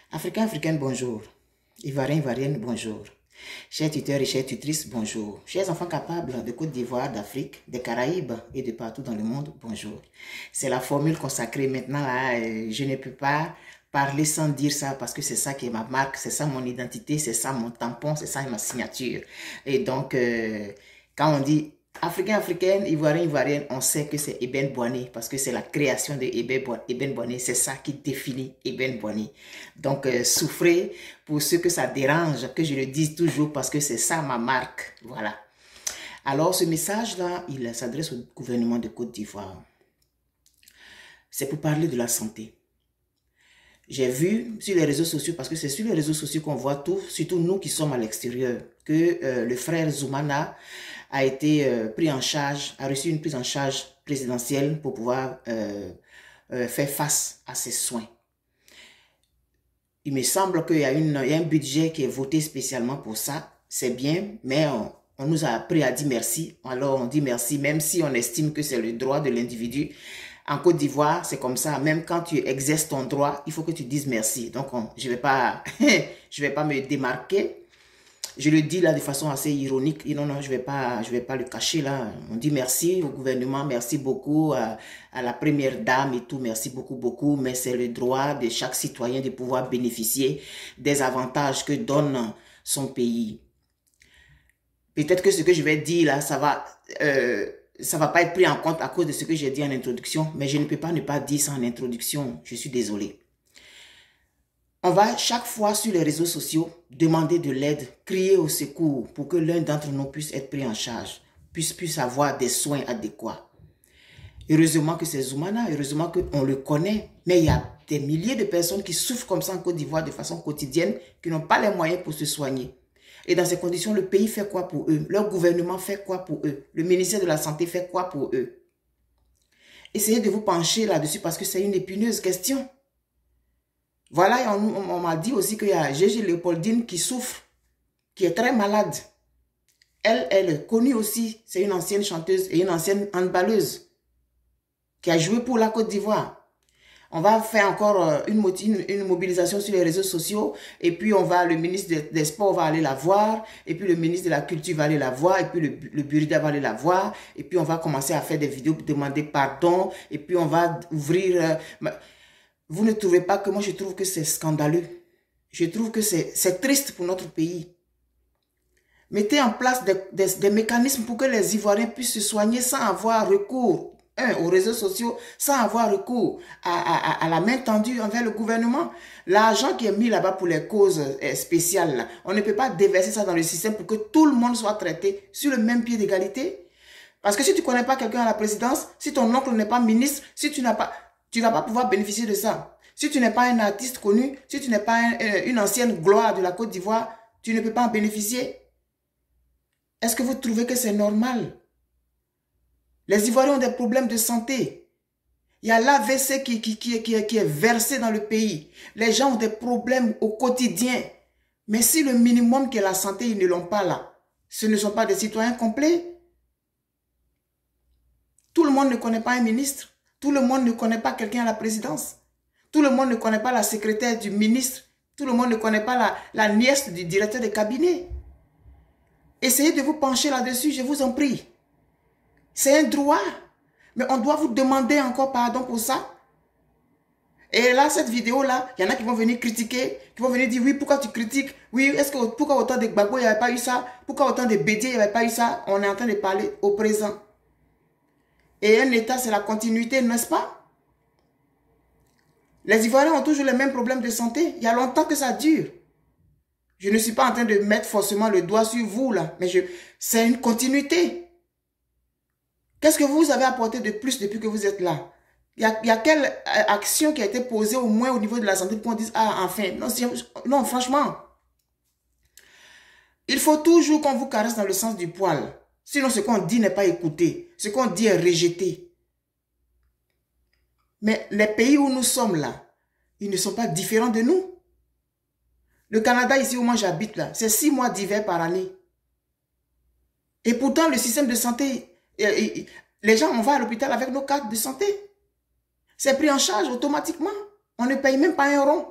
Africains, Africaines, bonjour. Ivoiriens, Ivoiriennes, bonjour. Chers tuteurs et chères tutrices, bonjour. Chers enfants capables de Côte d'Ivoire, d'Afrique, des Caraïbes et de partout dans le monde, bonjour. C'est la formule consacrée maintenant. Là, je ne peux pas parler sans dire ça parce que c'est ça qui est ma marque, c'est ça mon identité, c'est ça mon tampon, c'est ça ma signature. Et donc, quand on dit Africain, Africaine, Ivoirien, Ivoirienne, on sait que c'est Eben Boigny parce que c'est la création de Eben Boigny. C'est ça qui définit Eben Boigny. Donc, souffrez pour ceux que ça dérange, que je le dise toujours parce que c'est ça ma marque. Voilà. Alors, ce message-là, il s'adresse au gouvernement de Côte d'Ivoire. C'est pour parler de la santé. J'ai vu sur les réseaux sociaux, parce que c'est sur les réseaux sociaux qu'on voit tout, surtout nous qui sommes à l'extérieur, que le frère Zoumana a été pris en charge, a reçu une prise en charge présidentielle pour pouvoir faire face à ses soins. Il me semble qu'il y a un budget qui est voté spécialement pour ça. C'est bien, mais on nous a appris à dire merci. Alors on dit merci, même si on estime que c'est le droit de l'individu. En Côte d'Ivoire, c'est comme ça. Même quand tu exerces ton droit, il faut que tu dises merci. Donc, je vais pas me démarquer. Je le dis là de façon assez ironique. Non, non, je vais pas le cacher là. On dit merci au gouvernement, merci beaucoup à la première dame et tout, merci beaucoup, beaucoup. Mais c'est le droit de chaque citoyen de pouvoir bénéficier des avantages que donne son pays. Peut-être que ce que je vais dire là, ça va pas être pris en compte à cause de ce que j'ai dit en introduction, mais je ne peux pas ne pas dire ça en introduction. Je suis désolé. On va chaque fois sur les réseaux sociaux demander de l'aide, crier au secours pour que l'un d'entre nous puisse être pris en charge, puisse avoir des soins adéquats. Heureusement que c'est Zoumana, heureusement qu'on le connaît, mais il y a des milliers de personnes qui souffrent comme ça en Côte d'Ivoire de façon quotidienne, qui n'ont pas les moyens pour se soigner. Et dans ces conditions, le pays fait quoi pour eux? Leur gouvernement fait quoi pour eux? Le ministère de la Santé fait quoi pour eux? Essayez de vous pencher là-dessus parce que c'est une épineuse question. Voilà, on m'a dit aussi qu'il y a Gégé Léopoldine qui souffre, qui est très malade. Elle est connue aussi, c'est une ancienne chanteuse et une ancienne handballeuse qui a joué pour la Côte d'Ivoire. On va faire encore une mobilisation sur les réseaux sociaux et puis le ministre des Sports va aller la voir et puis le ministre de la Culture va aller la voir et puis le Burida va aller la voir et puis on va commencer à faire des vidéos pour demander pardon et puis on va ouvrir... Vous ne trouvez pas que moi je trouve que c'est scandaleux? Je trouve que c'est triste pour notre pays. Mettez en place des mécanismes pour que les Ivoiriens puissent se soigner sans avoir recours aux réseaux sociaux, sans avoir recours à la main tendue envers le gouvernement. L'argent qui est mis là-bas pour les causes spéciales, là, on ne peut pas déverser ça dans le système pour que tout le monde soit traité sur le même pied d'égalité. Parce que si tu ne connais pas quelqu'un à la présidence, si ton oncle n'est pas ministre, si tu ne vas pas pouvoir bénéficier de ça. Si tu n'es pas un artiste connu, si tu n'es pas une ancienne gloire de la Côte d'Ivoire, tu ne peux pas en bénéficier. Est-ce que vous trouvez que c'est normal? Les Ivoiriens ont des problèmes de santé. Il y a l'AVC qui est versé dans le pays. Les gens ont des problèmes au quotidien. Mais si le minimum qui est la santé, ils ne l'ont pas là, ce ne sont pas des citoyens complets. Tout le monde ne connaît pas un ministre. Tout le monde ne connaît pas quelqu'un à la présidence. Tout le monde ne connaît pas la secrétaire du ministre. Tout le monde ne connaît pas la nièce du directeur de cabinet. Essayez de vous pencher là-dessus, je vous en prie. C'est un droit. Mais on doit vous demander encore pardon pour ça. Et là, cette vidéo-là, il y en a qui vont venir critiquer, qui vont venir dire, oui, pourquoi tu critiques? Oui, pourquoi autant de Gbagbo, il n'y avait pas eu ça? Pourquoi autant de Bédié, il n'y avait pas eu ça? On est en train de parler au présent. Et un État, c'est la continuité, n'est-ce pas? Les Ivoiriens ont toujours les mêmes problèmes de santé. Il y a longtemps que ça dure. Je ne suis pas en train de mettre forcément le doigt sur vous, là. Mais c'est une continuité. Qu'est-ce que vous avez apporté de plus depuis que vous êtes là? Il y a quelle action qui a été posée au moins au niveau de la santé pour qu'on dise, ah, enfin. Non, franchement. Il faut toujours qu'on vous caresse dans le sens du poil. Sinon, ce qu'on dit n'est pas écouté. Ce qu'on dit est rejeté. Mais les pays où nous sommes là, ils ne sont pas différents de nous. Le Canada, ici où moi j'habite là, c'est 6 mois d'hiver par année. Et pourtant, le système de santé, les gens, on va à l'hôpital avec nos cartes de santé. C'est pris en charge automatiquement. On ne paye même pas un rond.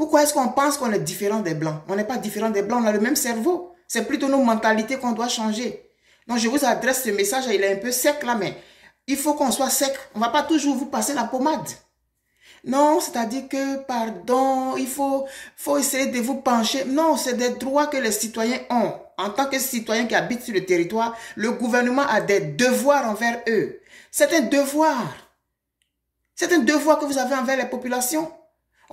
Pourquoi est-ce qu'on pense qu'on est différent des Blancs? On n'est pas différent des Blancs, on a le même cerveau. C'est plutôt nos mentalités qu'on doit changer. Donc, je vous adresse ce message, il est un peu sec là, mais il faut qu'on soit sec. On ne va pas toujours vous passer la pommade. Non, c'est-à-dire que, pardon, il faut essayer de vous pencher. Non, c'est des droits que les citoyens ont. En tant que citoyens qui habitent sur le territoire, le gouvernement a des devoirs envers eux. C'est un devoir. C'est un devoir que vous avez envers les populations.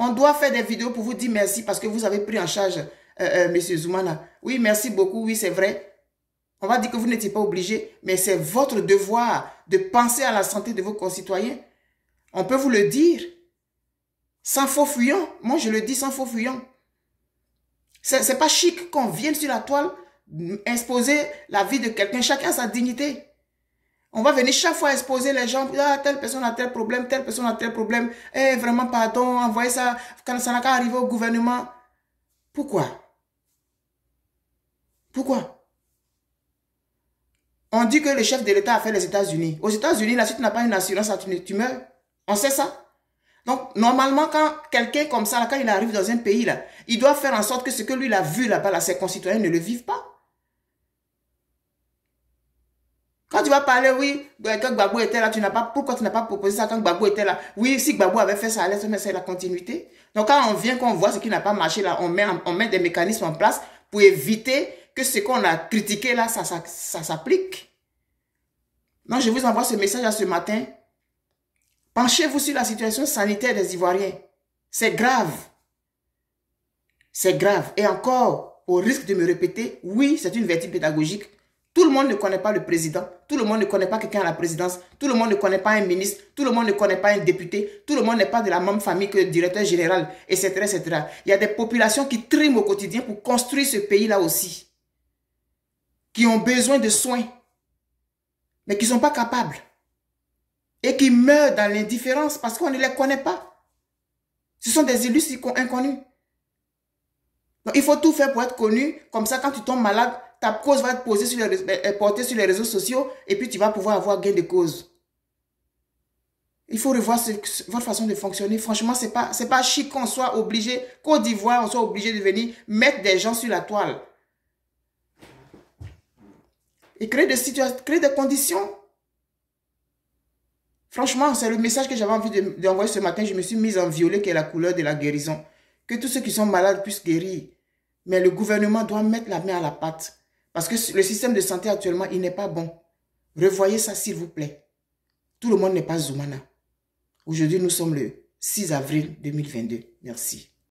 On doit faire des vidéos pour vous dire merci parce que vous avez pris en charge M. Zoumana. Oui, merci beaucoup, oui, c'est vrai. On va dire que vous n'étiez pas obligé, mais c'est votre devoir de penser à la santé de vos concitoyens. On peut vous le dire. Sans faux fuyant. Moi, je le dis sans faux fuyant. C'est pas chic qu'on vienne sur la toile exposer la vie de quelqu'un. Chacun a sa dignité. On va venir chaque fois exposer les gens. Ah, telle personne a tel problème, telle personne a tel problème. Eh, vraiment, pardon, envoyez ça. Quand ça n'a qu'à arriver au gouvernement. Pourquoi? Pourquoi? On dit que le chef de l'État a fait les États-Unis. Aux États-Unis, là, si tu n'as pas une assurance, tu meurs. On sait ça. Donc, normalement, quand quelqu'un comme ça, là, quand il arrive dans un pays, là, il doit faire en sorte que ce que lui il a vu là-bas, là, ses concitoyens ne le vivent pas. Quand tu vas parler, oui, quand Gbagbo était là, pourquoi tu n'as pas proposé ça quand Gbagbo était là? Oui, si Gbagbo avait fait ça, mais c'est la continuité. Donc, quand on vient, qu'on voit ce qui n'a pas marché là, on met des mécanismes en place pour éviter que ce qu'on a critiqué là, ça s'applique. Donc, je vous envoie ce message à ce matin. Penchez-vous sur la situation sanitaire des Ivoiriens. C'est grave. C'est grave. Et encore, au risque de me répéter, oui, c'est une vertu pédagogique. Tout le monde ne connaît pas le président. Tout le monde ne connaît pas quelqu'un à la présidence. Tout le monde ne connaît pas un ministre. Tout le monde ne connaît pas un député. Tout le monde n'est pas de la même famille que le directeur général, etc., etc. Il y a des populations qui triment au quotidien pour construire ce pays-là aussi. Qui ont besoin de soins. Mais qui ne sont pas capables. Et qui meurent dans l'indifférence parce qu'on ne les connaît pas. Ce sont des illustres inconnus. Donc, il faut tout faire pour être connu. Comme ça, quand tu tombes malade, ta cause va être portée sur les réseaux sociaux et puis tu vas pouvoir avoir gain de cause. Il faut revoir votre façon de fonctionner. Franchement, c'est pas chic qu'on soit obligé, Côte d'Ivoire, on soit obligé de venir mettre des gens sur la toile. Et créer des conditions. Franchement, c'est le message que j'avais envie d'envoyer ce matin. Je me suis mise en violet, qui est la couleur de la guérison. Que tous ceux qui sont malades puissent guérir. Mais le gouvernement doit mettre la main à la pâte. Parce que le système de santé actuellement, il n'est pas bon. Revoyez ça, s'il vous plaît. Tout le monde n'est pas Zoumana. Aujourd'hui, nous sommes le 6 avril 2022. Merci.